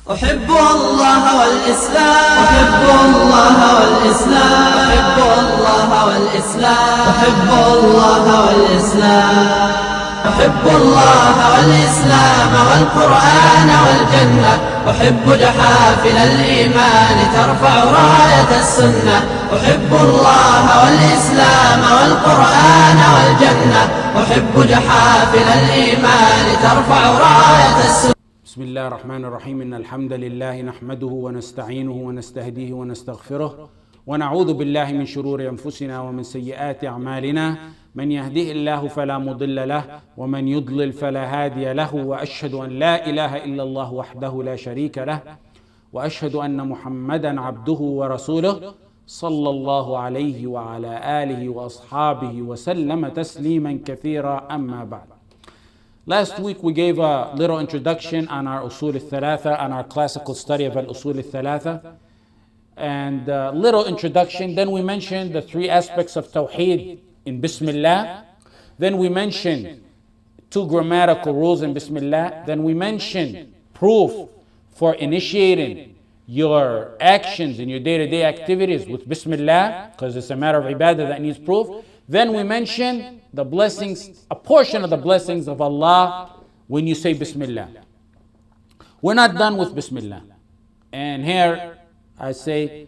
أحب الله والإسلام، أحب الله والإسلام، أحب الله والإسلام، أحب الله والإسلام، أحب الله والإسلام والقرآن والجنة، أحب جحافل الإيمان ترفع راية السنة، أحب الله والإسلام والقرآن والجنة، أحب جحافل الإيمان ترفع راية السنة. بسم الله الرحمن الرحيم. إن الحمد لله نحمده ونستعينه ونستهديه ونستغفره ونعوذ بالله من شرور أنفسنا ومن سيئات أعمالنا، من يهده الله فلا مضل له ومن يضلل فلا هادي له، وأشهد أن لا إله إلا الله وحده لا شريك له، وأشهد أن محمدا عبده ورسوله صلى الله عليه وعلى آله وأصحابه وسلم تسليما كثيرا. أما بعد. Last week we gave a little introduction on our usul al-thalatha, on our classical study of al-usul al-thalatha, and a little introduction. Then we mentioned the three aspects of TAWHEED in Bismillah. Then we mentioned two grammatical rules in Bismillah. Then we mentioned proof for initiating your actions in your day-to-day activities with Bismillah, because it's a matter of ibadah that needs proof. Then we mentioned the blessings, a portion of the blessings of Allah when you say Bismillah. We're not done with Bismillah. And here I say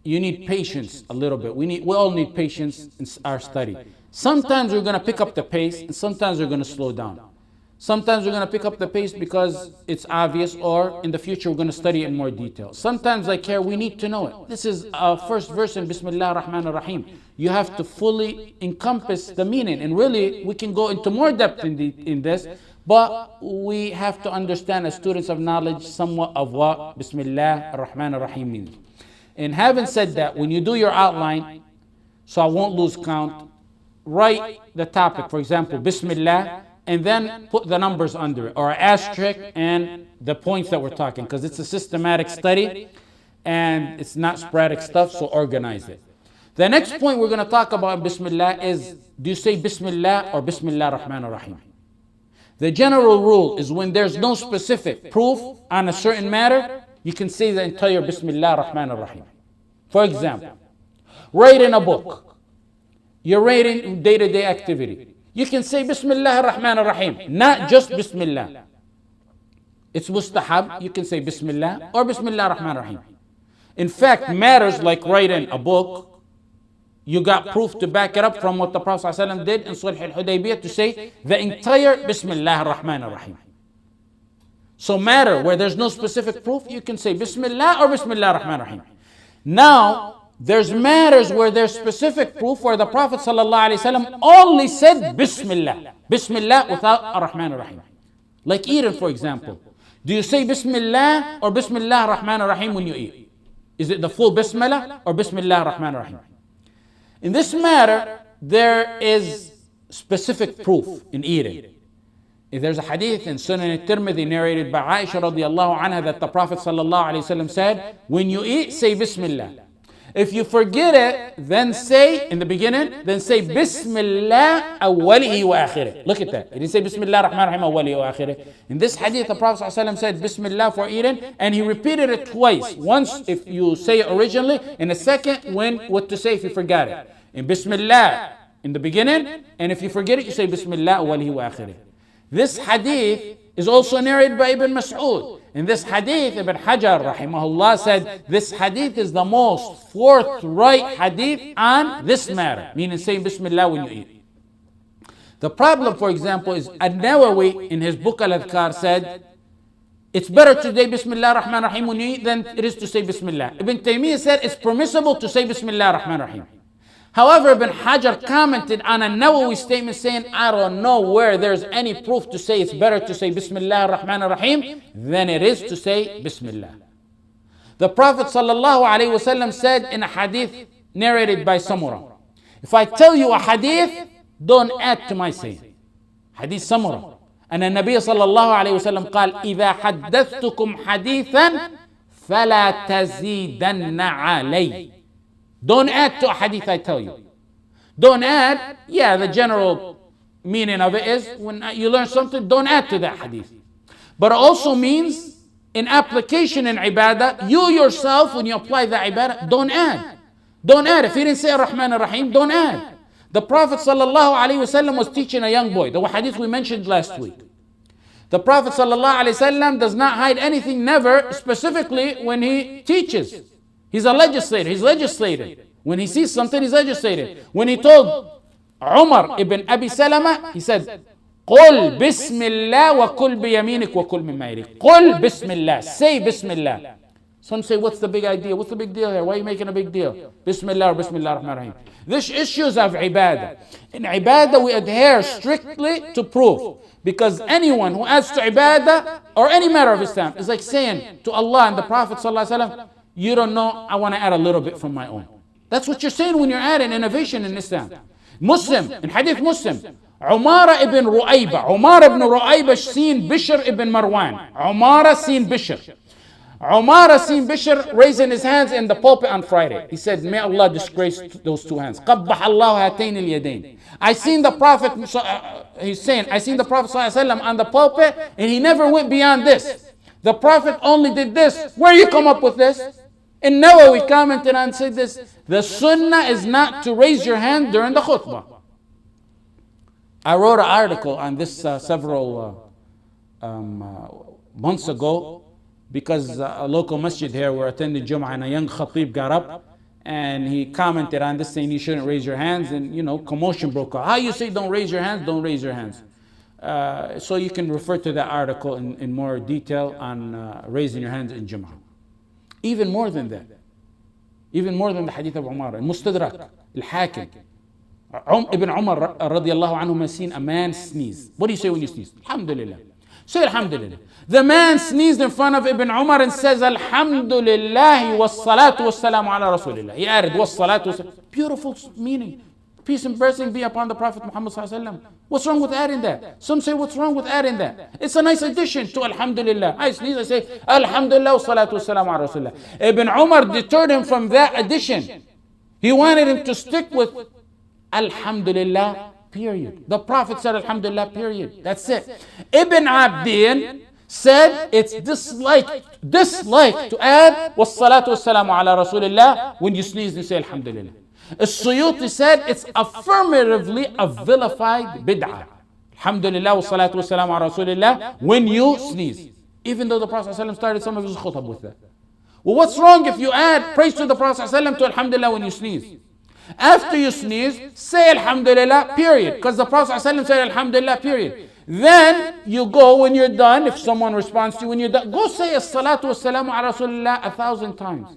you need patience a little bit. We all need patience in our study. Sometimes we're going to pick up the pace and sometimes we're going to slow down. Sometimes we're going to pick up the pace because it's obvious, or in the future we're going to study it in more detail. Sometimes like here we need to know it. This is our first verse in Bismillah ar-Rahman ar-Rahim. You have to fully encompass the meaning, and really we can go into more depth in this, but we have to understand as students of knowledge somewhat of what Bismillah ar-Rahman ar-Rahim means. And having said that, when you do your outline, so I won't lose count, write the topic, for example, Bismillah, and then put the numbers under it, or an asterisk and the points that we're talking, because it's a systematic study and it's not sporadic stuff, so organize it. The next point we're going to talk about in Bismillah is, do you say Bismillah or Bismillah ar-Rahman ar-Rahim? The general rule is when there's no specific proof on a certain matter, you can say the entire Bismillah ar-Rahman ar-Rahim. For example, writing a book, you're writing day-to-day activity. You can say Bismillah ar-Rahman ar-Rahim, not just Bismillah. It's mustahab, you can say Bismillah or Bismillah ar-Rahman ar-Rahim. In fact, matters like writing a book, you got proof to back it up from what the Prophet ﷺ did in Sulh al-Hudaybiyah to say the entire Bismillah ar-Rahman ar-Rahim. So matter where there's no specific proof, you can say Bismillah or Bismillah ar-Rahman ar-Rahim. Now, there's matters where there's specific proof where the Prophet ﷺ only said Bismillah. Bismillah without ar-Rahman ar-Rahim. Like eating, for example. Do you say Bismillah or Bismillah ar-Rahman ar-Rahim when you eat? Is it the full Bismillah or Bismillah ar-Rahman ar-Rahim? In this matter, there is specific proof in eating. If there's a hadith in Sunan al-Tirmidhi narrated by Aisha radiallahu anha that the Prophet ﷺ said, when you eat, say Bismillah. If you forget it, then say, in the beginning, then say Bismillah awwalihi wa akhirih. Look at that. He didn't say Bismillah ar-Rahman ar-Rahim awwalihi wa akhirih. In this hadith, the Prophet ﷺ said Bismillah for eating, and he repeated it twice. Once if you say it originally, and the second when what to say if you forgot it. In Bismillah in the beginning, and if you forget it, you say Bismillah awwalihi wa akhirih. This hadith is also narrated by Ibn Mas'ud. In this hadith, Ibn Hajar rahimahullah said, this hadith is the most forthright hadith on this matter, meaning saying Bismillah when you eat. The problem, for example, is An-Nawawi in his book Al-Adhkar said, it's better to say Bismillah ar-Rahman ar-Rahim when you eat than it is to say Bismillah. Ibn Taymiyyah said it's permissible to say Bismillah ar-Rahman ar-Rahim. However, Ibn Hajar commented on a Nawawi statement saying, I don't know where there's any proof to say it's better to say Bismillah ar-Rahman ar-Rahim than it is to say Bismillah. The Prophet ﷺ said in a hadith narrated by Samura, if I tell you a hadith, don't add to my saying. Hadith Samura. And the Nabi ﷺ قال, إذا حدثتكم حديثا فلا تزيدن علي. Don't add to a hadith I tell you. Don't add, the general meaning of it is when you learn something, don't add to that hadith. But it also means in application in ibadah, you yourself, when you apply the ibadah, don't add. Don't add. If he didn't say Ar-Rahman Ar-Rahim, don't add. The Prophet ﷺ was teaching a young boy, the hadith we mentioned last week. The Prophet ﷺ does not hide anything, never, specifically when he teaches. He's a legislator, he's legislated. When he sees something, he's legislated. When he told Umar ibn Abi Salama, he said, قُل بِسْمِ اللَّهِ وَكُلْ بِيَمِينِكَ وَكُلْ مِمَّا يَلِيكَ. قُل بِسْمِ اللَّهِ. Say Bismillah. Some say, what's the big idea? What's the big deal here? Why are you making a big deal? Bismillah or Bismillah ar-Rahman ar-Rahim. This issues of ibadah. In ibadah, we adhere strictly to proof. Because anyone who adds to ibadah or any matter of Islam is like saying to Allah and the Prophet ﷺ, you don't know, I want to add a little bit from my own. That's what you're saying when you're adding innovation in Islam. Muslim, in Hadith Muslim, Umara ibn Ru'ayba seen Bishr ibn Marwan. Umara seen Bishr. Umara seen Bishr raising his hands in the pulpit on Friday. He said, may Allah disgrace those two hands. قَبَّحَ اللَّهُ هَاتَيْنِ الْيَدَيْنِ. I seen the Prophet, he's saying, I seen the Prophet ﷺ on the pulpit and he never went beyond this. The Prophet only did this. Where you come up with this? In Nawawi commented and said this, the sunnah is not to raise your hand during the khutbah. I wrote an article on this several months ago because a local masjid here, we're attending Jum'ah and a young khatib got up and he commented on this saying you shouldn't raise your hands and commotion broke out. How you say don't raise your hands? Don't raise your hands. So you can refer to that article in more detail on raising your hands in Jum'ah. Even more than that. Even more than the hadith of Umar. Mustadrak, Al-Hakim. Ibn Umar radiallahu anhu has seen a man sneeze. What do you say when you sneeze? Alhamdulillah. Say Alhamdulillah. The man sneezed in front of Ibn Umar and says Alhamdulillah was salatu was salamu ala Rasulillah. He added was salatu was. Beautiful meaning. Peace and blessing be upon the Prophet Muhammad sallallahu alaihi wasallam. What's wrong with adding that? Some say what's wrong with adding that? It's a nice addition to Alhamdulillah. I sneeze, I say Alhamdulillah wa salatu wa salam ala Rasulullah. Ibn Umar deterred him from that addition. He wanted him to stick with Alhamdulillah, period. The Prophet said Alhamdulillah, period. That's it. Ibn Abdin said it's dislike to add was salatu wa salam ala Rasulullah when you sneeze and say Alhamdulillah. As-Suyuti said it's affirmatively a vilified bid'ah. Alhamdulillah wa salatu wa salam ala Rasulillah when you sneeze. Even though the Prophet ﷺ started some of his khutab with that. Well, what's wrong if you add praise to the Prophet ﷺ to Alhamdulillah when you sneeze? After you sneeze, say Alhamdulillah, period. Because the Prophet ﷺ said Alhamdulillah, period. Then you go when you're done, if someone responds to you when you're done, go say as-salatu wa salam ala Rasulillah 1,000 times.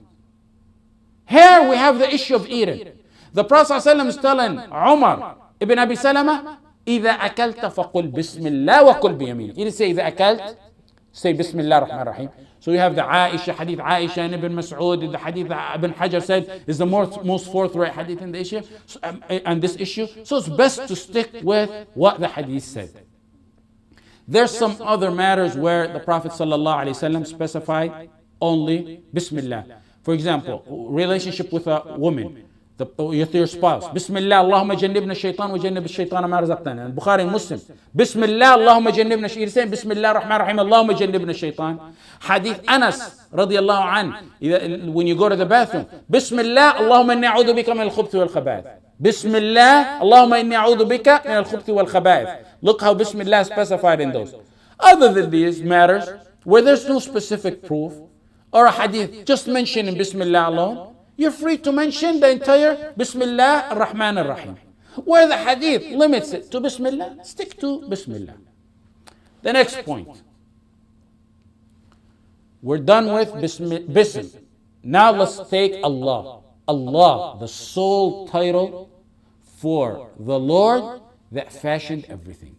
Here we have the issue of eating. The Prophet ﷺ is telling Umar ibn Abi Salama, إِذَا أَكَلْتَ فَقُلْ بِسْمِ اللَّهِ وَقُلْ بِيَمِينِكَ. He didn't say إِذَا أَكَلْت, say Bismillah ar-Rahman ar-Rahim. So we have the Aisha, hadith Aisha and Ibn Mas'ud, the hadith that Ibn Hajar said is the most forthright hadith in the issue, on this issue. So it's best to stick with what the hadith said. There's some other matters where the Prophet ﷺ specified only Bismillah. For example, relationship with a woman, with your spouse. Bismillah, Allahumma jannibna shaitan wa jannib shaitan ma razaqtana. And Bukhari and Muslim. Bismillah, Allahumma jannibna shaitan. You're saying Bismillah ar-Rahman ar-Rahim, Allahumma jannibna shaitan. Hadith Anas radiallahu an, when you go to the bathroom. Bismillah, Allahumma inni a'udhu bika min al-khubthi wal khaba'ith. Bismillah, Allahumma inni a'udhu bika min al-khubthi wal khaba'ith. Look how Bismillah is specified in those. Other than these matters, where there's no specific proof, or a hadith just mentioning Bismillah alone, you're free to mention the entire Bismillah ar-Rahman ar-Rahim. Where the hadith limits it to Bismillah, stick to Bismillah. The next point. We're done with Bism. Now let's take Allah. Allah, the sole title for the Lord that fashioned everything.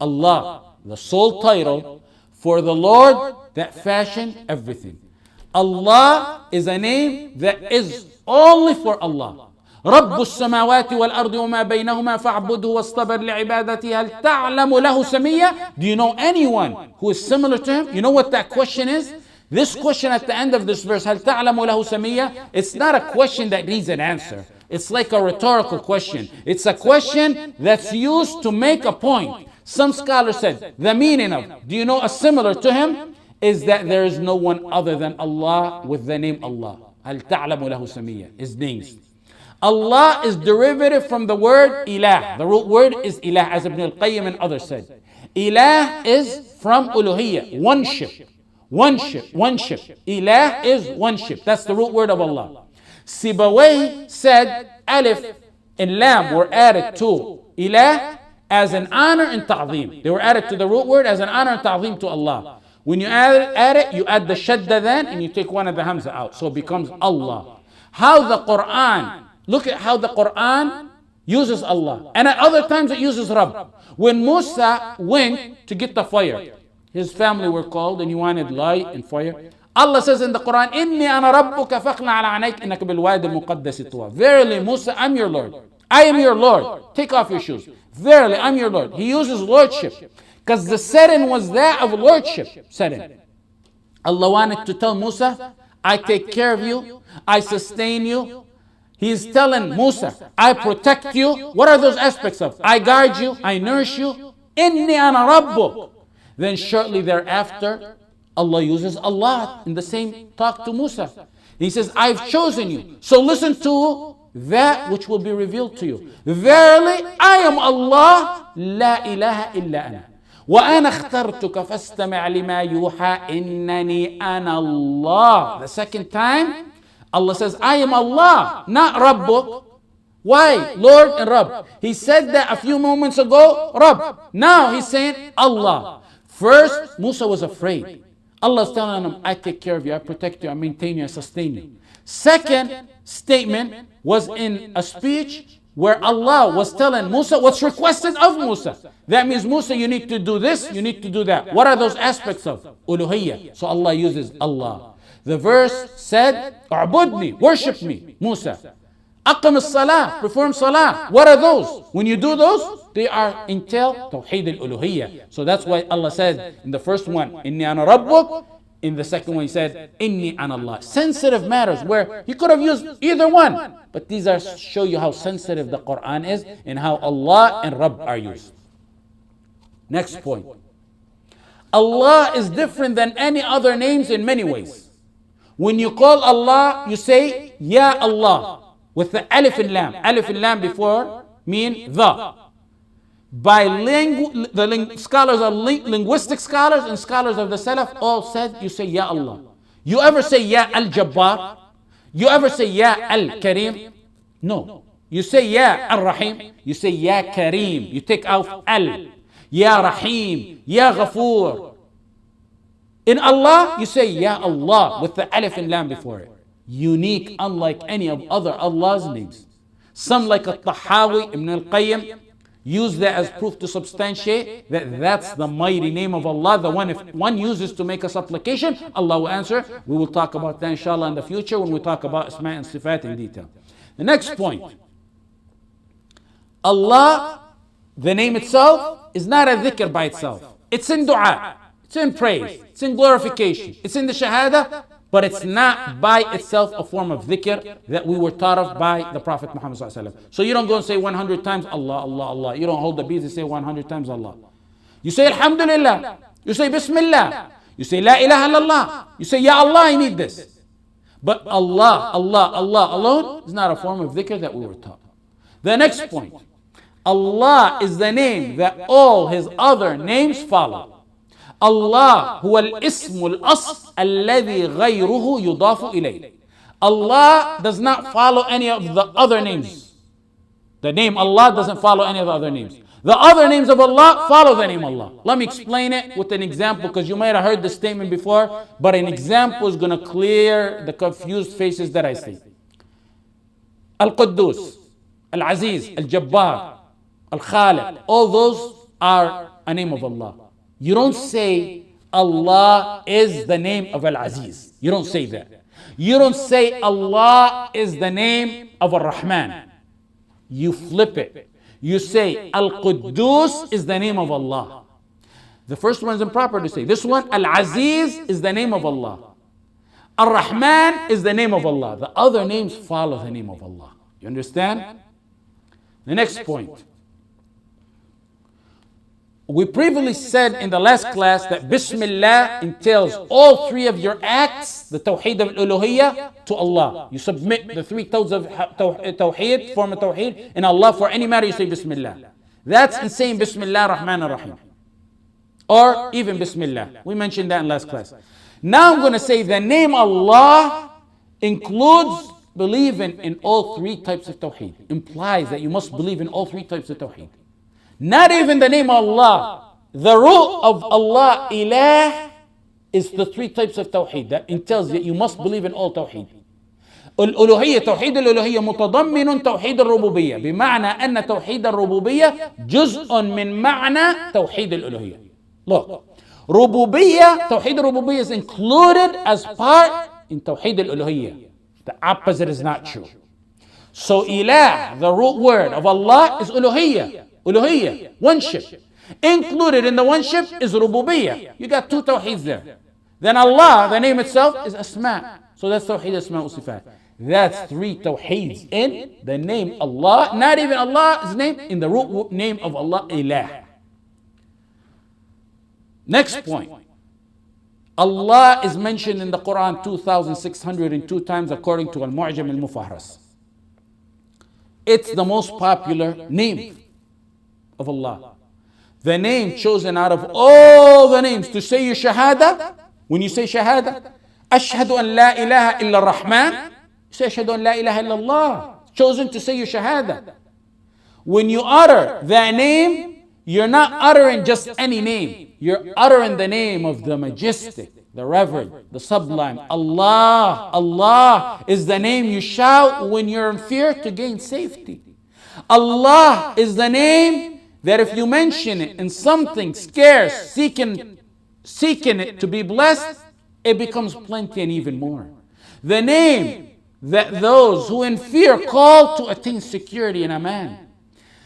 Allah, the sole title for the Lord that fashioned everything. Allah is a name that is only for Allah. رب السماوات والأرض وما بينهما فاعبده واصطبر لعبادته هل تعلم له سميا. Do you know anyone who is similar to him? You know what that question is? This question at the end of this verse, هل تعلم له سميا, it's not a question that needs an answer. It's like a rhetorical question. It's a question that's used to make a point. Some scholars said the meaning of, do you know a similar to him? is that there is no one other than Allah with the name Allah. هل تعلم له سميا, his names. Allah is derivative from the word ilah. The root word is ilah, as Ibn al-Qayyim and others said. Ilah is from uluhiyyah, one-ship. One-ship, one-ship. Ilah is one-ship. That's the root word of Allah. Sibawayh said alif and lam were added to ilah as an honor and ta'zeem. They were added to the root word as an honor and ta'zeem to Allah. When you add it, you add the shadda then, and you take one of the hamza out. So it becomes Allah. How the Quran, look at how the Quran uses Allah. And at other times it uses Rabb. When Musa went to get the fire, his family were called and he wanted light and fire. Allah says in the Quran, إِنِّي أَنَا رَبُّكَ فَاخْلَعْ عَلَىٰ عَنَيْكَ إِنَّكَ بِالْوَادِ الْمُقَدَّسِ طُوًى. Verily, Musa, I'm your Lord. I am your Lord. Take off your shoes. Verily, I'm your Lord. He uses lordship because the setting was that of lordship setting. Allah wanted to tell Musa, I take care of you. I sustain you. He's telling Musa, I protect you. What are those aspects of? I guard you. I nourish you. إِنِّي أَنَا رَبُّكَ. Then shortly thereafter, Allah uses Allah in the same talk to Musa. He says, I've chosen you. So listen to that which will be revealed to you. Verily, I am Allah, la ilaha illa ana. وَأَنَا اخْتَرْتُكَ فَاسْتَمِعْ لِمَا يُوحَى إِنَّنِي أَنَا اللَّهُ. The second time, Allah says, I am Allah, not Rabbuk. Why? Lord and Rabb. He said that a few moments ago, Rabb. Now he's saying Allah. First, Musa was afraid. Allah is telling him, I take care of you, I protect you, I maintain you, I sustain you. Second statement was in a speech where Allah was telling Musa what's requested of Musa. That means, Musa, you need to do this, you need to do that. What are those aspects of uluhiyyah? So Allah uses Allah. The verse said, A'budni, worship me, Musa. Aqim as-salah, perform salah. What are those? When you do those, they are entail TAWHEED al-uluhiyyah. So that's why Allah said in the first one, Inni ana rabbuk. In the second one, He said, Inni ana Allah. Sensitive matters where He could have used either one. But these are show you how sensitive the Quran is and how Allah and Rabb are used. Next point. Allah is different than any other names in many ways. When you call Allah, you say, Ya Allah. With the alif and lam. Alif and lam before mean the. By scholars of linguistic scholars and scholars of the Salaf all said you say Ya Allah. You ever say Ya Al-Jabbar? You ever say Ya Al-Kareem? No. You say Ya Al-Rahim. You say Ya Kareem. You take out Al. Ya Rahim. Ya Ghafoor. In Allah, you say Ya Allah with the alif and lam before it. Unique, unlike any of other Allah's names. Some like Al-Tahawi, Ibn al-Qayyim, use that as proof to substantiate that that's the mighty name of Allah, the one if one uses to make a supplication, Allah will answer. We will talk about that inshallah in the future when we talk about Asma and Sifat in detail. The next point. Allah, the name itself, is not a dhikr by itself. It's in dua, it's in praise, it's in glorification, it's in the shahada, but it's not by itself a form of dhikr that we were taught of by the Prophet Muhammad ﷺ. So you don't go and say 100 times Allah, Allah, Allah. You don't hold the beads and say 100 times Allah. You say Alhamdulillah. You say Bismillah. You say La ilaha illallah. You say Ya Allah, I need this. But Allah, Allah, Allah alone is not a form of dhikr that we were taught. The next point. Allah is the name that all His other names follow. Allah هو الاسم الأصل الذي غيره يضاف إليه. Allah does not follow any of the other names. The name Allah doesn't follow any of the other names. The other names of Allah follow the name Allah. Let me explain it with an example because you might have heard this statement before, but an example is going to clear the confused faces that I see. Al-Quddus, Al-Aziz, Al-Jabbar, Al-Khaliq, all those are a name of Allah. You don't say Allah is the name of Al-Aziz. You don't say that. You don't say Allah is the name of Ar-Rahman. You flip it. You say Al-Quddus is the name of Allah. The first one is improper to say. This one, Al-Aziz is the name of Allah. Ar-Rahman is the name of Allah. The other names follow the name of Allah. You understand? The next point. We previously said in the last class that Bismillah entails all three of your acts, the Tawheed of Uluhiyyah, to Allah. You submit the three toes of Tawheed, form of Tawheed, in Allah. For any matter you say Bismillah. That's in saying Bismillah Rahman Ar-Rahim. Or even Bismillah. We mentioned that in last class. Now I'm going to say the name Allah includes believing in all three types of Tawheed. Implies that you must believe in all three types of Tawheed. Not even the name Allah. The root of Allah, Ilah, is the three types of Tawheed. That entails that you must believe in all Tawheed. الألوهية توحيد الألوهية متضمن توحيد الربوبية بمعنى أن توحيد الربوبية جزء من معنى توحيد الألوهية. Look, ربوبية توحيد الربوبية is included as part in توحيد الألوهية. The opposite is not true. So Ilah, the root word of Allah, is Uluhiyyah. Uluhiyyah, worship. Included in the worship is Rububiyyah. You got two Tawheeds there. Then Allah, the name itself, is Asma. So that's Tawheed Asma wa Sifat. That's three Tawheeds in the name Allah. Not even Allah's name, in the root name of Allah, Ilah. Next point. Allah is mentioned in the Quran 2,602 times according to Al-Mu'jam Al-Mufahras. It's the most popular name of Allah. The name chosen out of all the names to say your Shahada. When you say Shahada, Ashhadu an la ilaha illa Rahman. You say Ashhadu an la ilaha illa Allah. Chosen to say your Shahada. When you utter that name, you're not uttering just any name. You're uttering the name of the majestic, the reverend, the sublime. Allah. Allah is the name you shout when you're in fear to gain safety. Allah is the name that if you mention it in something scarce, seeking it to be blessed, it becomes plenty and even more. The name that those who in fear call to attain security and aman.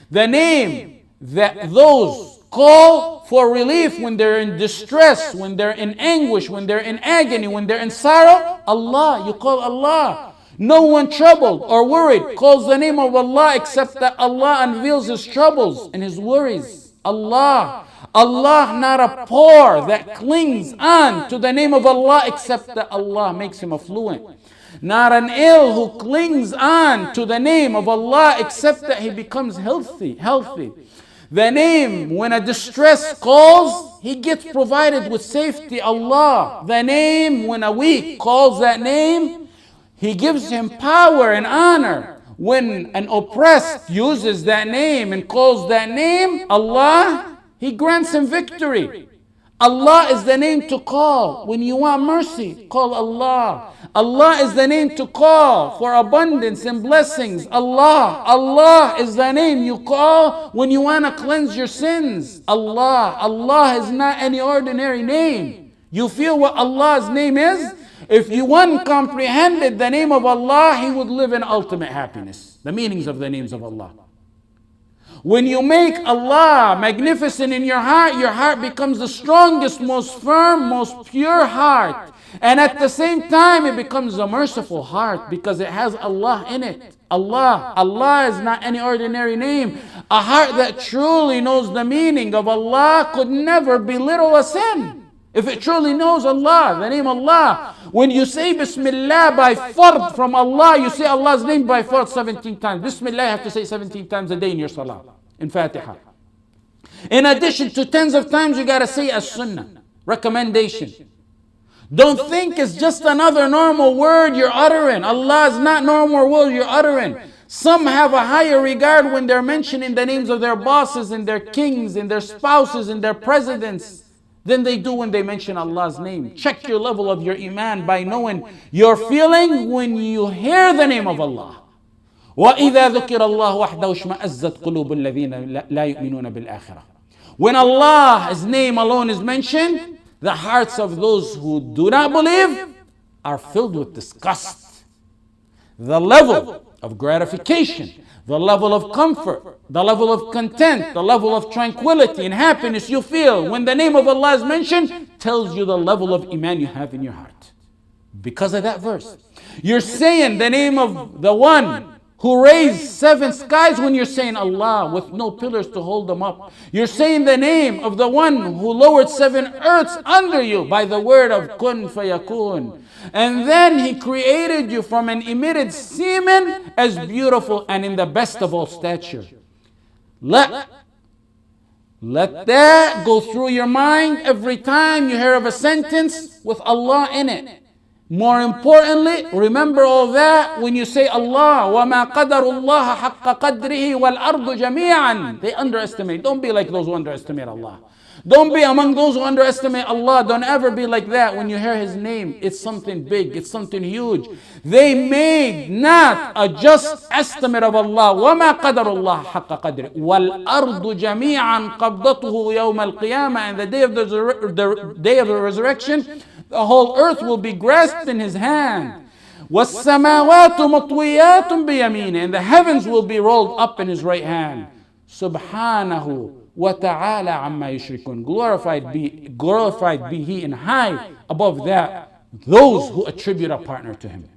The name that those call for relief when they're in distress, when they're in anguish, when they're in agony, when they're in sorrow. Allah, you call Allah. No one troubled or worried calls the name of Allah except that Allah unveils his troubles and his worries. Allah. Allah, not a poor that clings on to the name of Allah except that Allah makes him affluent. Not an ill who clings on to the name of Allah except that he becomes healthy. The name, when a distress calls, he gets provided with safety. Allah. The name, when a weak calls that name, he gives him power and honor. When an oppressed uses that name and calls that name, Allah, he grants him victory. Allah is the name to call. When you want mercy, call Allah. Allah is the name to call for abundance and blessings. Allah. Allah is the name you call when you want to cleanse your sins. Allah. Allah is not any ordinary name. You feel what Allah's name is? If you one comprehended the name of Allah, he would live in ultimate happiness. The meanings of the names of Allah. When you make Allah magnificent in your heart becomes the strongest, most firm, most pure heart. And at the same time, it becomes a merciful heart because it has Allah in it. Allah. Allah is not any ordinary name. A heart that truly knows the meaning of Allah could never belittle a sin. If it truly knows Allah, the name Allah. When you say Bismillah by fard from Allah, you say Allah's name by fard 17 times. Bismillah you have to say 17 times a day in your salah, in Fatiha. In addition to tens of times you got to say as-sunnah, recommendation. Don't think it's just another normal word you're uttering. Allah is not normal word you're uttering. Some have a higher regard when they're mentioning the names of their bosses and their kings and their spouses and their presidents than they do when they mention Allah's name. Check your level of your iman by knowing your feeling when you hear the name of Allah. وَإِذَا ذُكِرَ اللَّهُ وَحْدَهُ اشْمَأَزَّتْ قُلُوبُ الَّذِينَ لَا يُؤْمِنُونَ بِالْآخِرَةِ. When Allah's name alone is mentioned, the hearts of those who do not believe are filled with disgust. The level of gratification, the level of comfort, the level of content, the level of tranquility and happiness you feel when the name of Allah is mentioned tells you the level of iman you have in your heart. Because of that verse. You're saying the name of the one who raised 7 skies, when you're saying Allah with no pillars to hold them up. You're saying the name of the one who lowered 7 earths under you by the word of kun fayakun. And then he created you from an emitted semen as beautiful and in the best of all stature. Let that go through your mind every time you hear of a sentence with Allah in it. More importantly, remember all that when you say Allah, وَمَا قَدَرُ اللَّهَ حَقَّ قَدْرِهِ وَالْأَرْضُ جَمِيعًا. They underestimate. Don't be like those who underestimate Allah. Don't be among those who underestimate Allah. Don't ever be like that when you hear His name. It's something big. It's something huge. They made not a just estimate of Allah. وَمَا قَدَرُ اللَّهَ حَقَّ قَدْرِهِ وَالْأَرْضُ جَمِيعًا قَبْضَتُهُ يَوْمَ الْقِيَامَةِ. And the day of the resurrection, the whole earth will be grasped in His hand. وَالسَّمَاوَاتُ مَطْوِيَّاتٌ بِيَمِينِهِ. And the heavens will be rolled up in His right hand. Subhanahu wa ta'ala amma yushrikun. Glorified be He and high above that those who attribute a partner to Him.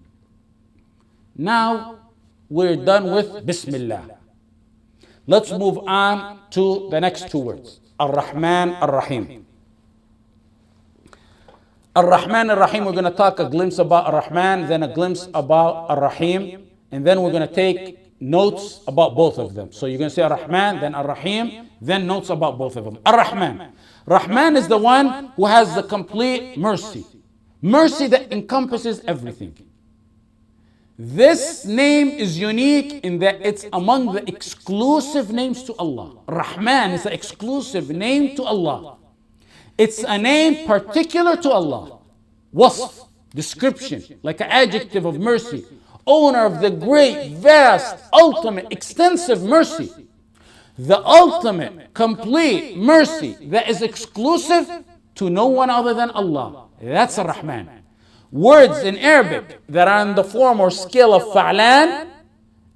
Now we're done with Bismillah. Let's move on to the next 2 words. Ar-Rahman, Ar-Rahim. Ar-Rahman, Ar-Rahim, we're going to talk a glimpse about Ar-Rahman, then a glimpse about Ar-Rahim, and then we're going to take notes about both of them. So you're going to say Ar-Rahman, then Ar-Rahim, then notes about both of them. Ar-Rahman. Rahman is the one who has the complete mercy. Mercy that encompasses everything. This name is unique in that it's among the exclusive names to Allah. Rahman is an exclusive name to Allah. It's a name particular to Allah. Wasf, description, like an adjective of mercy. Owner of the great, vast, ultimate, extensive mercy. The ultimate, complete mercy that is exclusive to no one other than Allah. That's Ar-Rahman. Words in Arabic that are in the form or scale of fa'lan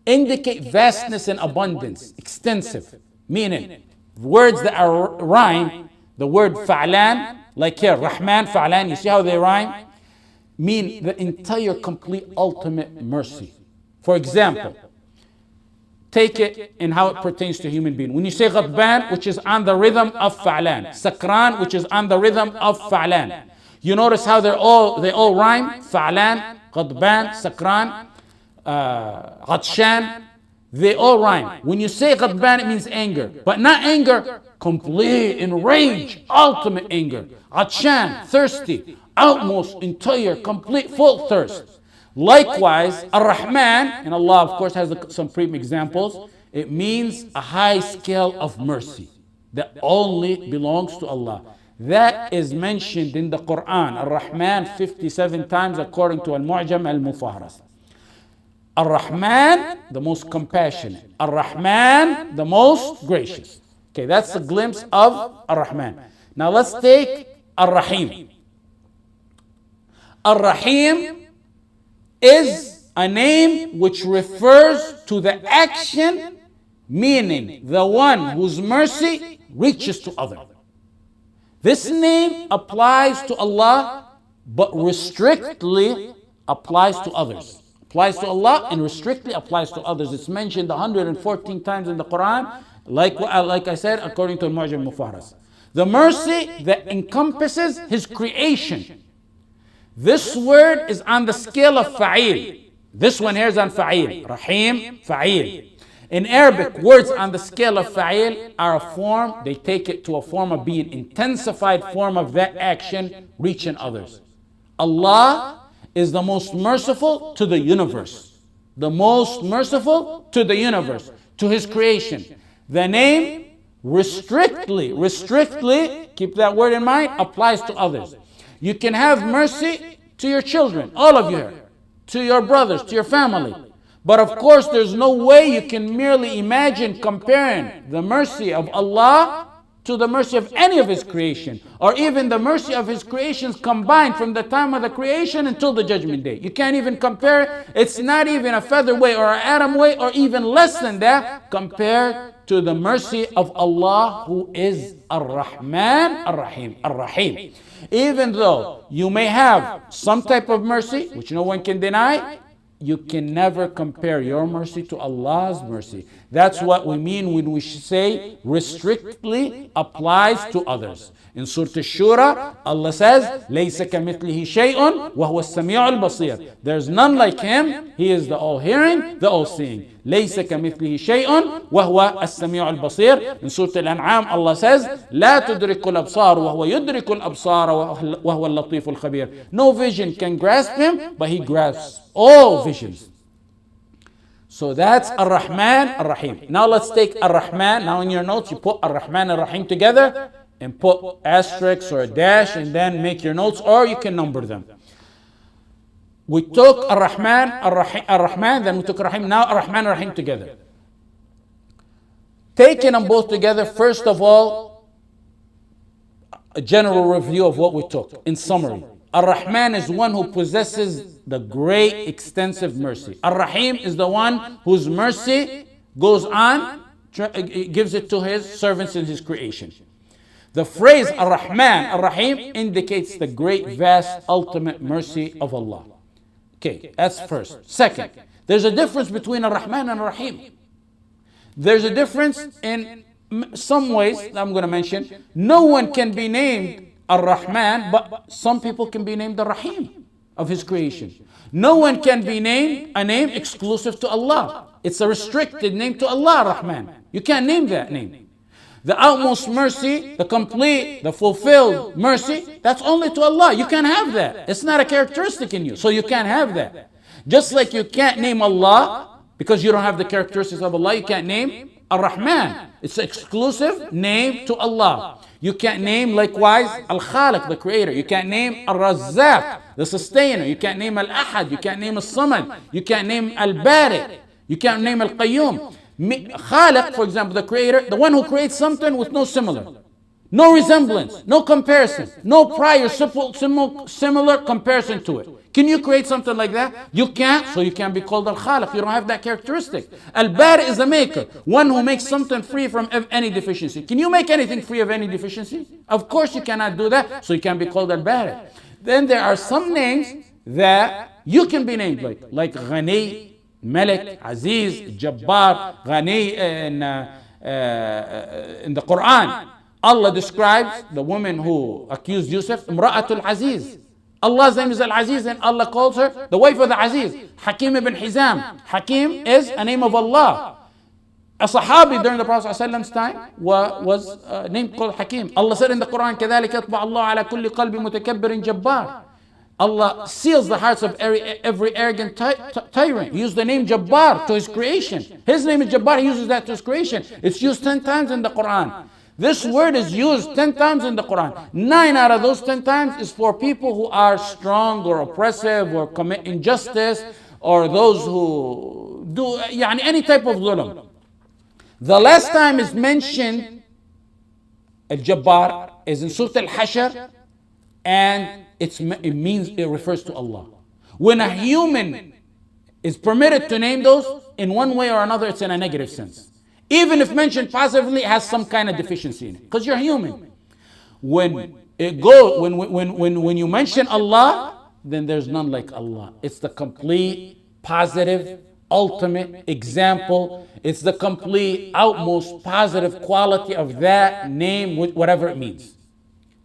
indicate vastness and abundance, extensive. Meaning, words that are rhyme, the word fa'lan, like here, Rahman, fa'lan, you see how they rhyme? Mean the entire, complete, ultimate mercy. For example, take it in how it pertains to human being. When you say Ghadban, which is on the rhythm of fa'lan, Sakran, which is on the rhythm of fa'lan, you notice how they all rhyme? Fa'lan, Ghadban, Sakran, Ghadshan, they all rhyme. When you say Ghadban, it means anger, but not anger, complete, enraged, ultimate anger. Ghadshan, thirsty, utmost, entire, complete, full thirst. Likewise, Ar-Rahman, and Allah of course has some prime examples, it means a high scale of mercy that only belongs to Allah. That is mentioned in the Quran, Ar-Rahman 57 times according to Al-Mu'jam Al-Mufaharas. Ar-Rahman, the most compassionate. Ar-Rahman, the most gracious. Okay, that's a glimpse of Ar-Rahman. Now let's take Ar-Rahim. Ar-Rahim is a name which refers to the action, meaning the one whose mercy reaches to others. This name applies to Allah, but restrictly applies to others. Applies to Allah and restrictly applies to others. It's mentioned 114 times in the Quran, like I said, according to Al-Mu'jam Mufaharas. The mercy that encompasses His creation. This word is on the scale of fa'il. This one here is on fa'il. Rahim, fa'il. In Arabic, words on the scale of fa'il are a form, they take it to a form of being intensified form of that action reaching others. Allah is the most merciful to the universe. The most merciful to the universe, to His creation. The name restrictly, keep that word in mind, applies to others. You can have mercy to your children, all of you here, to your brothers, to your family. But of course, there's no way you can merely imagine comparing the mercy of Allah to the mercy of any of His creation, or even the mercy of His creations combined from the time of the creation until the judgment day. You can't even compare. It's not even a feather weight or an atom weight or even less than that compared to the mercy of Allah, who is Ar-Rahman, Ar-Rahim, Ar-Rahim. Even though you may have some type of mercy, which no one can deny, you can never compare your mercy to Allah's mercy. That's what we mean when we say restrictly applies to others. In Surah Ash-Shura, Allah says, لَيْسَ كَمِثْلِهِ شَيْءٌ وَهُوَ السَّمِيعُ الْبَصِيرُ. There's none like Him. He is the all-hearing, the all-seeing. لَيْسَ كَمِثْلِهِ شَيْءٌ وَهُوَ السَّمِيعُ الْبَصِيرُ. In Surah Al-An'am, Allah says, لَا تُدْرِكُ الْأَبْصَارُ وَهُوَ يُدْرِكُ الْأَبْصَارَ وَهُوَ اللَّطِيفُ الْخَبِيرُ. No vision can grasp Him, but He grasps all visions. So that's Ar-Rahman, Ar-Rahim. Now let's take Ar-Rahman. Now in your notes, you put Ar-Rahman and Ar-Rahim together and put asterisks or a dash and then make your notes, or you can number them. We took Ar-Rahman, Ar-Rahman, then we took Ar-Rahim. Now Ar-Rahman, Ar-Rahim together. Taking them both together, first of all, a general review of what we took. In summary, Ar-Rahman is one who possesses the great extensive mercy. Ar-Rahim is the one whose mercy goes on, gives it to His servants in His creation. The phrase Ar-Rahman, Ar-Rahim indicates the great, vast, ultimate mercy of Allah. Okay, that's first. Second, there's a difference between Ar-Rahman and Ar-Rahim. There's a difference in some ways that I'm going to mention. No one can be named Ar-Rahman, but some people can be named Ar-Rahim of His creation. No one can be named a name exclusive to Allah. It's a restricted name to Allah, Ar-Rahman. You can't name that name. The utmost mercy, the complete, the fulfilled mercy, that's only to Allah. You can't have that. It's not a characteristic in you, so you can't have that. Just like you can't name Allah, because you don't have the characteristics of Allah, you can't name Ar-Rahman. It's an exclusive name to Allah. You can't name likewise Al-Khaliq, the creator. You can't name Al-Razzaq, the sustainer. You can't name Al-Ahad. You can't name Al-Samad. You can't name Al-Bari. You can't name Al-Qayyum. Khaliq, for example, the creator, the one who creates something with no similar, no resemblance, no comparison, no prior similar comparison to it. Can you create something like that? You can't, so you can't be called Al-Khaliq. You don't have that characteristic. Al-Bari is the maker, one who makes something free from any deficiency. Can you make anything free of any deficiency? Of course you cannot do that, so you can't be called Al-Bari. Then there are some names that you can be named like Ghani, Malik, Aziz, Jabbar, Ghani in the Quran. Allah describes the woman who accused Yusuf, Imra'atul Aziz. Allah's name is Al-Aziz and Allah calls her the wife of the Aziz. Hakim ibn Hizam. Hakim is a name of Allah. A Sahabi during the Prophet's time was named called Hakim. Allah said in the Quran, كَذَلِكَ يَطْبَعُ اللَّهُ عَلَى كُلِّ قَلْبِ مُتَكَبِّرٍ جَبَّارٍ. Allah seals the hearts of every arrogant tyrant. He used the name Jabbar to His creation. His name is Jabbar, He uses that to His creation. It's used 10 times in the Quran. This word is used 10 times in the Quran. 9 out of those 10 times is for people who are strong or oppressive or commit injustice, or those who do any type of zulm. The last time is mentioned, Al-Jabbar, is in Surah Al-Hashr, and it refers to Allah. When a human is permitted to name those, in one way or another, it's in a negative sense. Even if mentioned positively, it has some kind of deficiency in it, because you're human. When you mention Allah, then there's none like Allah. It's the complete, positive, ultimate example. It's the complete, outmost positive quality of that name, whatever it means.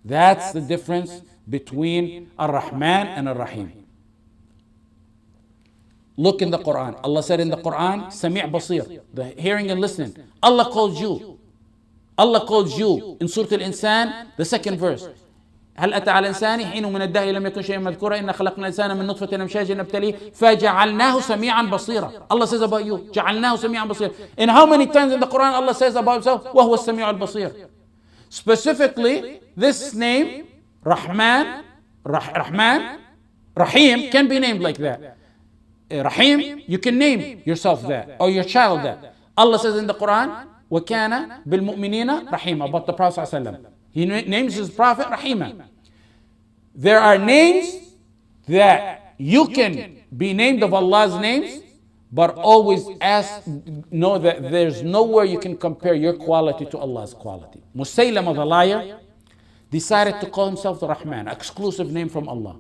That's the difference between Ar-Rahman and Ar-Rahim. Look in the Quran. Allah said in the Quran, Sami' Basir, the hearing and listening. Allah calls you. Allah calls you in Surah Al-Insan, the second verse. هل أتى على الإنسان حين من الدهر لم يكن شيئا مذكورا إن خلقنا الإنسان من نطفة أمشاج نبتليه فجعلناه سميعا بصيرا. Allah says about you, جعلناه سميعا بصيرا. And how many times in the Quran Allah says about Himself, وهو السميع البصير. Specifically, this name, Rahman, Rahim, can be named like that. Rahim, you can name yourself that, or your child that. Allah says in the Quran, وَكَانَ بِالْمُؤْمِنِينَ رَحِيمًا, about the Prophet ﷺ. He names his Prophet Rahima. There are names that you can be named of Allah's names, but always know that there's nowhere you can compare your quality to Allah's quality. Musaylama the liar decided to call himself the Rahman, exclusive name from Allah.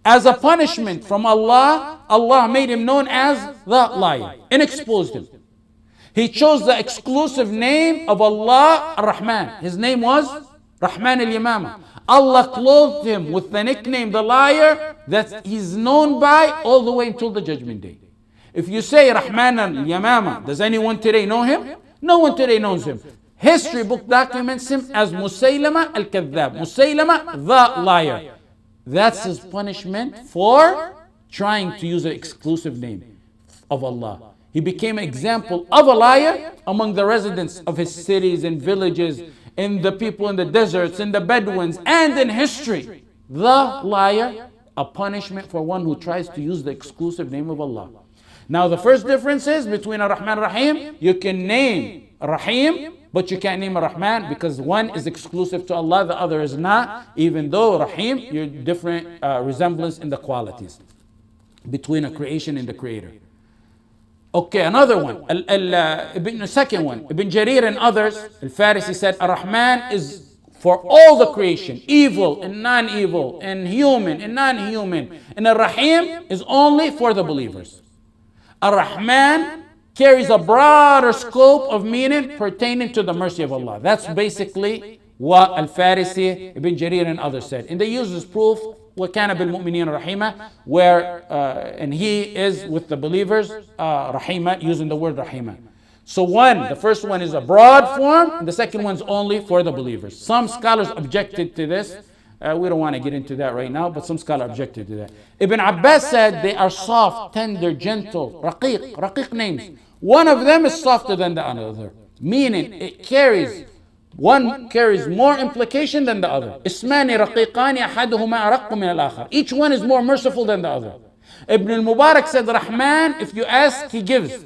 As a punishment from Allah, Allah made him known as the liar and exposed him. He chose the exclusive name of Allah, Ar-Rahman. His name was Rahman al-Yamama. Allah clothed him with the nickname, the liar, that he's known by all the way until the judgment day. If you say Rahman al-Yamama, does anyone today know him? No one today knows him. History book documents him as Musaylama al-Kadhab. Musaylama, the liar. That's his punishment for trying to use an exclusive name of Allah. He became an example of a liar among the residents of his cities and villages, in the people in the deserts, in the Bedouins, and in history. The liar, a punishment for one who tries to use the exclusive name of Allah. Now the first difference is between Ar-Rahman and Rahim, you can name Rahim, but you can't name Ar-Rahman because one is exclusive to Allah, the other is not. Even though Rahim, you're different resemblance in the qualities between a creation and the creator. Okay, another one, the second one, Ibn Jarir and others, Al-Farisi said, Ar-Rahman is for all the creation, evil and non-evil, and human and non-human. And Ar-Rahim is only for the believers. Ar-Rahman carries a broader scope of meaning pertaining to the mercy of Allah. That's basically what Al-Farisi, Ibn Jarir and others said. And they use this proof, وَكَانَ بِالْمُؤْمِنِينَ رَحِيمًا, where, and he is with the believers, Rahima, using the word Rahima. So the first one is a broad form, and the second one's only for the believers. Some scholars objected to this. We don't want to get into that right now, but some scholars objected to that. Ibn Abbas said they are soft, tender, gentle, raqiq names. One of them is softer than the other, meaning one carries more implication than the other. Ismani raqiqani ahaduhuma araqqu min al-akhar. Each one is more merciful than the other. Ibn al-Mubarak said, Rahman, if you ask, he gives.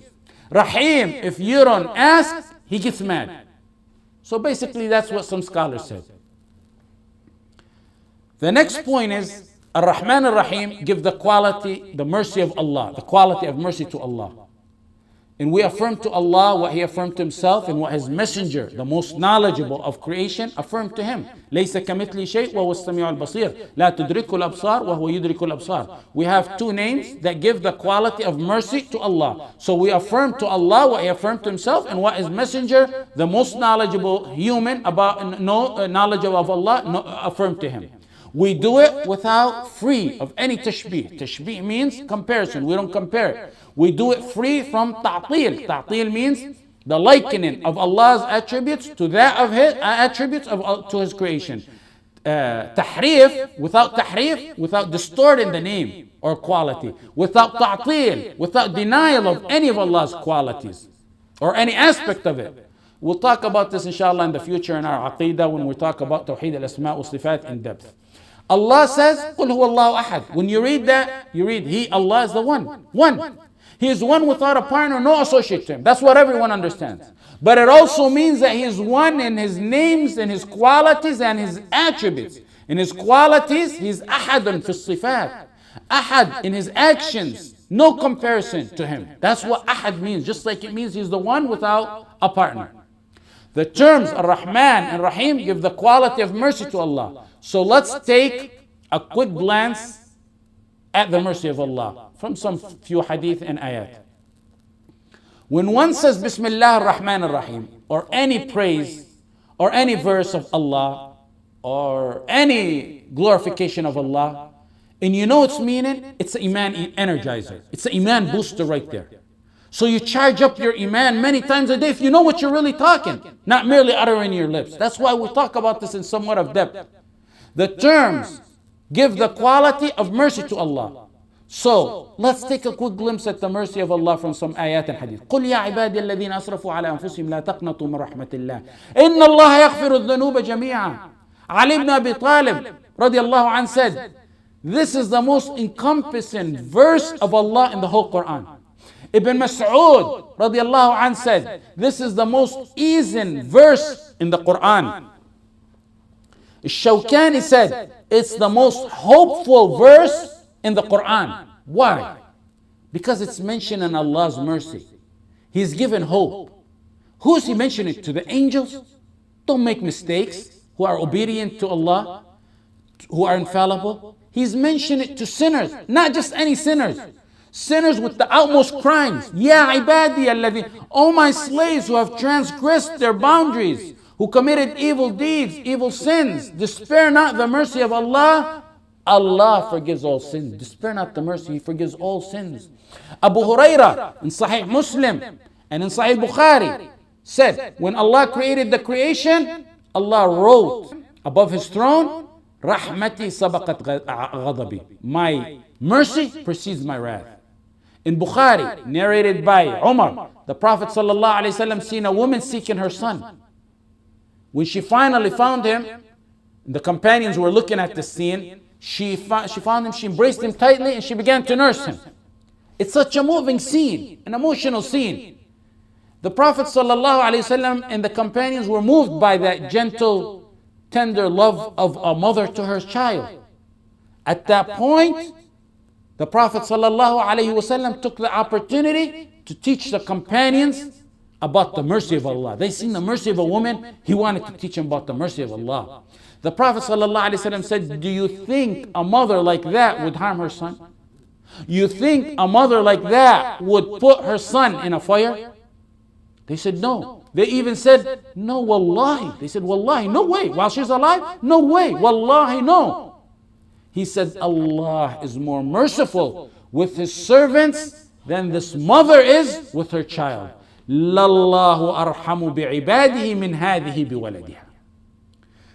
Rahim, if you don't ask, he gets mad. So basically that's what some scholars said. The next point is, Ar-Rahman Ar-Rahim give the quality, the mercy of Allah, the quality of mercy to Allah. And we affirm to Allah what He affirmed to Himself and what His messenger, the most knowledgeable of creation, affirmed to Him. لَيْسَ كَمِثْلِ شَيْءٍ وَهُوَ السَّمِيعُ الْبَصِيرُ لَا تُدْرِكُ الْأَبْصَارُ وَهُوَ يُدْرِكُ الْأَبْصَارُ. We have two names that give the quality of mercy to Allah. So we affirm to Allah what He affirmed to Himself and what His messenger, the most knowledgeable human about knowledge of Allah, affirmed to Him. We do it without free of any tashbih. Tashbih means comparison. We don't compare it. We do it free from ta'til. Ta'til means the likening of Allah's attributes to that of His attributes to His creation. Tahrif, without distorting the name or quality. Without ta'til, without denial of any of Allah's qualities or any aspect of it. We'll talk about this inshallah in the future in our aqidah when we talk about Tawheed al-Asma' wa Sifat in depth. Allah says, قُلْ هُوَ اللَّهُ أَحَدٌ. When you read that, you read, He, Allah is the one. One. He is one without a partner, no associate to Him. That's what everyone understands. But it also means that He is one in His names and His qualities and His attributes. In His qualities, He is أَحَدٌ فِي الصِّفَاتِ. Ahad in His actions, no comparison to Him. That's what Ahad means, just like it means He's the one without a partner. The terms Ar-Rahman and Rahim give the quality of mercy to Allah. So let's take a quick glance at the mercy of Allah from some few hadith and ayat. When one says Bismillah ar-Rahman ar-Rahim, or any praise or any verse of Allah or any glorification of Allah, and you know its meaning, it's an Iman energizer. It's an Iman booster right there. So you charge up your Iman many times a day if you know what you're really talking, not merely uttering your lips. That's why we talk about this in somewhat of depth. The terms give the quality of mercy to Allah. So let's take a quick glimpse at the mercy of Allah from some ayat and hadith. قُلْ يَا عِبَادِيَ الَّذِينَ أَسْرَفُوا عَلَى أَنفُسِهِمْ لَا تَقْنَطُوا مِنْ رَحْمَةِ اللَّهِ إِنَّ اللَّهَ يَغْفِرُ الذُّنُوبَ جَمِيعًا. Ali ibn Abi Talib radiallahu anh said, this is the most encompassing verse of Allah in the whole Quran. Ibn Mas'ud radiallahu anh said, this is the most easing verse in the Quran. Shawkani said, it's the most hopeful verse in the Quran. Why? Because it's mentioning Allah's mercy. He's given hope. Who is He mentioning? To the angels? Don't make mistakes, who are obedient to Allah, who are infallible. He's mentioned it to sinners, not just any sinners. Sinners with the utmost crimes. Ya ibadi alladhi, O my slaves who have transgressed their boundaries, who committed evil deeds, evil sins, despair not the mercy of Allah. Allah forgives all sins. Despair not the mercy, He forgives all sins. Abu Hurairah in Sahih Muslim and in Sahih Bukhari said, when Allah created the creation, Allah wrote above His throne, Rahmati sabaqat ghadabi. My mercy precedes my wrath. In Bukhari, narrated by Umar, the Prophet ﷺ seen a woman seeking her son. When she finally found him, the companions were looking at the scene, she found him, she embraced him tightly, and she began to nurse him. It's such a moving scene, an emotional scene. The Prophet ﷺ and the companions were moved by that gentle, tender love of a mother to her child. At that point, the Prophet ﷺ took the opportunity to teach the companions about the mercy of Allah. They seen the mercy of a woman, he wanted to teach them about the mercy of Allah. The Prophet ﷺ said, do you think a mother like that would harm her son? You think a mother like that would put her son in a fire? They said no. They even said, no, wallahi. They said, wallahi, no way. While she's alive? No way. Wallahi, no. He said, Allah is more merciful with His servants than this mother is with her child. Lallahu arhamu bi'ibadihi min hadihi biwaladiha.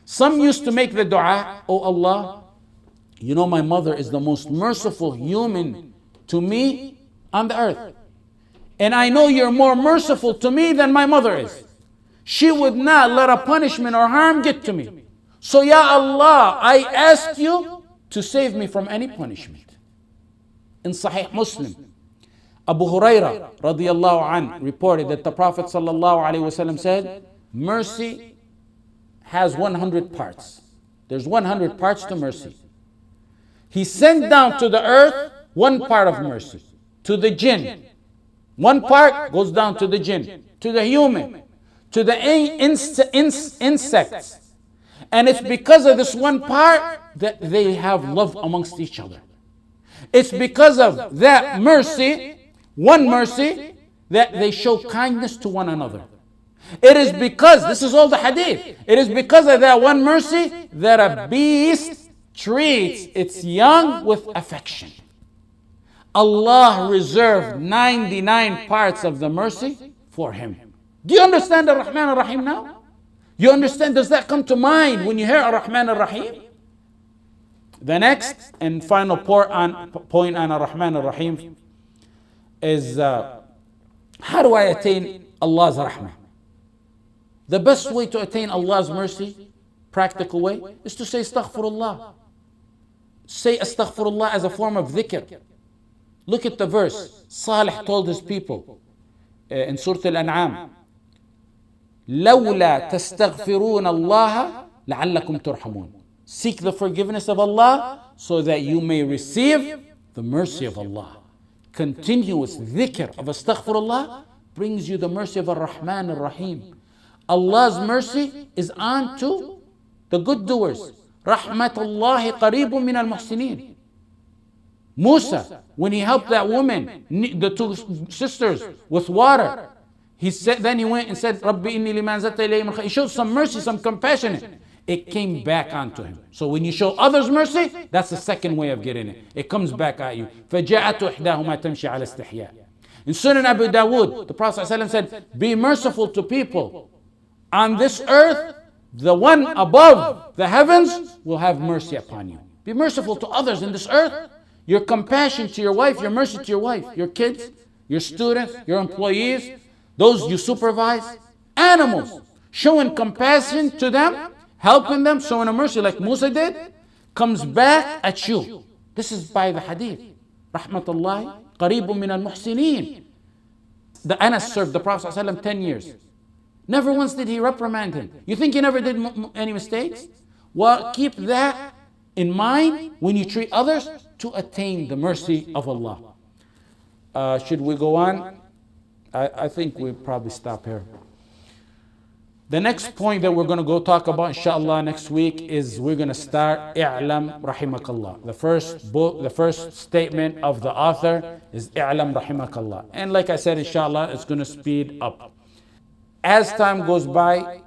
Some used to make the dua, oh Allah, you know my mother is the most merciful human to me on the earth. And I know you're more merciful to me than my mother is. She would not let a punishment or harm get to me. So Ya Allah, I ask you to save me from any punishment. In Sahih Muslim, Abu Hurairah radiyallahu anh reported that the Prophet sallallahu alaihi wasallam said, mercy has 100 parts. There's 100 parts to mercy. He sent down to the earth one part of mercy, to the jinn. One part goes down to the jinn, to the human, to the insects. And it's because of this one part that they have love amongst each other. It's because of that mercy, one mercy, that they show kindness to one another. It is because, this is all the hadith, it is because of that one mercy that a beast treats its young with affection. Allah reserved 99 parts of the mercy for Him. Do you understand the Rahman al-Rahim now? You understand, does that come to mind when you hear Ar-Rahman al-Rahim? The next and final point on Ar-Rahman al-Rahim is how do I attain Allah's Rahmah? The best way to attain Allah's mercy, practical way, is to say Astaghfirullah. Say Astaghfirullah as a form of dhikr. Look at the verse. Salih told his people in Surah Al-An'am, لَوْلَا تَسْتَغْفِرُونَ اللَّهَ لَعَلَّكُمْ تُرْحَمُونَ. Seek the forgiveness of Allah so that you may receive the mercy of Allah. Continuous dhikr of Astaghfirullah brings you the mercy of Ar-Rahman Ar-Rahim. Allah's mercy is on to the good doers. Rahmatullahi qareebun min al-muhsinin. Musa, when he helped that woman, the two sisters, with water, he said, then he went and said, Rabbi inni liman zata ilayhi min khayr. He showed some mercy, some compassion. It came back onto him. So when you show others mercy, that's the second way of getting it. It comes back at you. فَجَاءَتْ إِحْدَاهُمَا تَمْشِي عَلَى اسْتِحْيَاءٍ. In Sunan Abu Dawood, the Prophet ﷺ said, be merciful to people. On this earth, the one above the heavens will have mercy upon you. Be merciful to others in this earth. Your compassion to your wife, your mercy to your wife, your kids, your students, your employees, those you supervise, animals, showing compassion to them, helping them, showing a mercy like Musa did, comes back at you. This is by the hadith. Rahmatullahi qareebun min al-muhsinin. The Anas served the Prophet ﷺ 10 years. Never once did he reprimand him. You think he never did any mistakes? Well, keep that in mind when you treat others to attain the mercy of Allah. Should we go on? I think we'll probably stop here. The next point that we're going to go talk about, inshallah, next week is we're going to start I'lam Rahimakallah. The first book, the first statement of the author is I'lam Rahimakallah. And like I said, inshallah, it's going to speed up. As time goes by,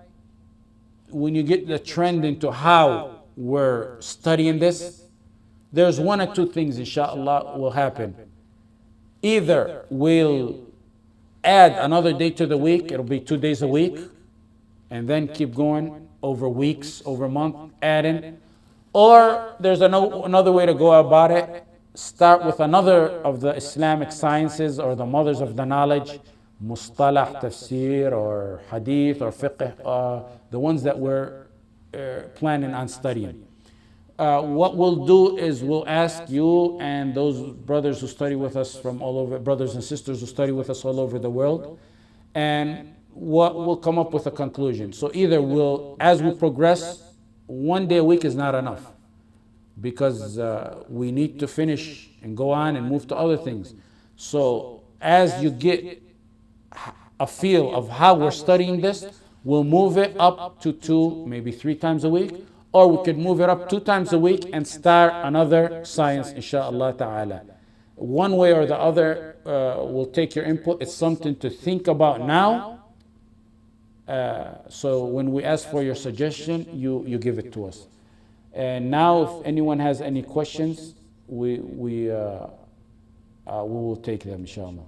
when you get the trend into how we're studying this, there's one or two things, inshallah, will happen. Either we'll add another day to the week, it'll be 2 days a week, and then keep going over weeks, over month, adding. Or there's another way to go about it. Start with another of the Islamic sciences or the mothers of the knowledge, mustalah, tafsir, or hadith, or fiqh, the ones that we're planning on studying. What we'll do is we'll ask you and those brothers who study with us from all over, brothers and sisters who study with us all over the world, and we'll come up with a conclusion. So either as we progress, 1 day a week is not enough, because we need to finish and go on and move to other things. So as you get a feel of how we're studying this, we'll move it up to 2, maybe 3 times a week, or we could move it up 2 times a week and start another science, inshallah ta'ala. One way or the other, we'll take your input. It's something to think about now. So when we ask for your suggestion, you give it to us. And now, if anyone has any questions, we will take them, inshallah.